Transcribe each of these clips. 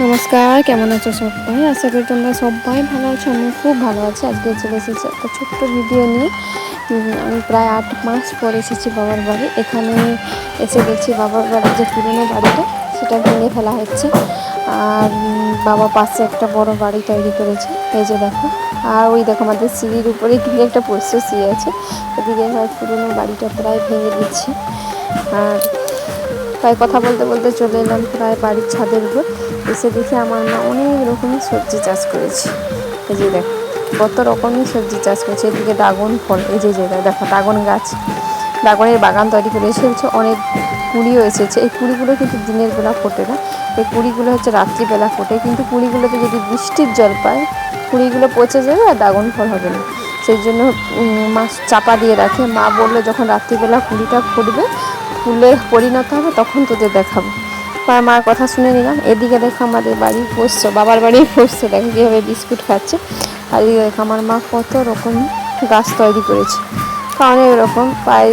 নমস্কার, কেমন আছো সবাই? আশা করি তোমরা সবাই ভালো আছো। আমি খুব ভালো আছি। আজকে চলে এসেছি একটা ছোট্ট ভিডিও নিয়ে। আমি প্রায় 8 মাস পর এসেছি বাবার বাড়ি। এখানে এসে দেখছি বাবার বাড়ির যে পুরনো বাড়িটা সেটা ভেঙে ফেলা হচ্ছে। আর বাবা পাশে একটা বড় বাড়ি তৈরি করেছে, এই যে দেখো। আর ওই দেখো আমাদের সিঁড়ির উপরে কিন্তু একটা পোস্ত সিঁড়ি আছে। এদিকে পুরনো বাড়িটা প্রায় ভেঙে দিচ্ছে। আর তাই কথা বলতে বলতে চলে এলাম প্রায় বাড়ির ছাদের উপর। এসে দেখি আমার মা অনেক রকমের সবজি চাষ করেছে। এই যে দেখো কত রকমের সবজি চাষ করেছে। এদিকে ড্রাগন ফল, এই যে দেখো ড্রাগন গাছ, ড্রাগনের বাগান তৈরি করে এসেছে। অনেক কুড়িও এসেছে। এই কুড়িগুলো কিন্তু দিনের বেলা ফোটে না, এই কুড়িগুলো হচ্ছে রাত্রিবেলা ফোটে। কিন্তু কুড়িগুলোতে যদি বৃষ্টির জল পায় কুড়িগুলো পচে যাবে আর ড্রাগন ফল হবে না। সেই জন্য মা চাপা দিয়ে রাখে। মা বললো যখন রাত্রিবেলা কুড়িটা ফুটবে, ফুলে পরিণত হবে, তখন তোদের দেখাবো। মার কথা শুনে নিলাম। এদিকে দেখো আমাদের বাড়ির পোষ্য, বাবার বাড়ির পোষ্য দেখো কীভাবে বিস্কুট খাচ্ছে। আর এদিকে দেখো আমার মা কত রকম গাছ তৈরি করেছে, অনেক রকম, প্রায়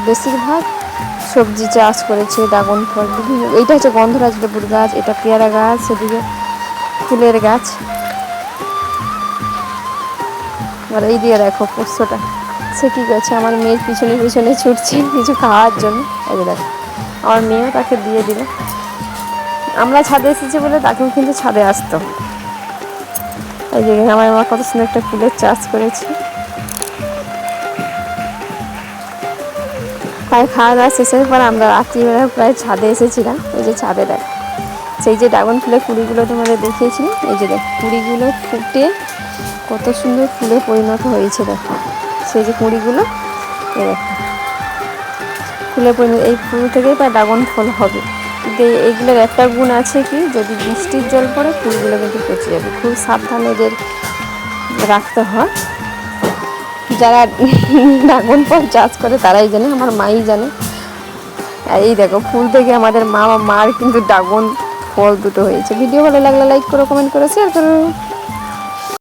বেশিরভাগ সবজি চাষ করেছে। ড্রাগন ফল বিভিন্ন, এইটা হচ্ছে গন্ধরাজ লেবুর গাছ, এটা পেয়ারা গাছ, সেদিকে ফুলের গাছ। আর এই দিয়ে দেখো পোষ্যটা সে কী করছে, আমার মেয়ের পিছনে পিছনে ছুটছে কিছু খাওয়ার জন্য। এই যে দেখো আমার মেয়েও তাকে দিয়ে দিল। আমরা ছাদে এসেছি বলে তাকেও কিন্তু ছাদে আসতো। এই যে আমার মা কত সুন্দর একটা ফুলের চাষ করেছে। প্রায় খাওয়া দাওয়া শেষের পর আমরা রাত্রিবেলা প্রায় ছাদে এসেছিলাম। এই যে ছাদে দেখ সেই যে ড্রাগন ফুলের কুড়িগুলো তোমাদের দেখিয়েছিলাম, এই যে দেখ কুড়িগুলো ফুটে কত সুন্দর ফুলে পরিণত হয়েছে। দেখো সেই যে কুড়িগুলো, এই দেখো ফুলে পরিণত, এই ফুল থেকেই প্রায় ড্রাগন ফল হবে। কিন্তু এইগুলোর একটা গুণ আছে কি, যদি বৃষ্টির জল পড়ে ফুলগুলো কিন্তু পচে যাবে। খুব সাবধানে এদের রাখতে হয়। যারা ড্রাগন ফল চাষ করে তারাই জানে, আমার মাই জানে। আর এই দেখো ফুল থেকে আমাদের মার কিন্তু ড্রাগন ফল দুটো হয়েছে। ভিডিও ভালো লাগলে লাইক করো, কমেন্ট করো, শেয়ার করো।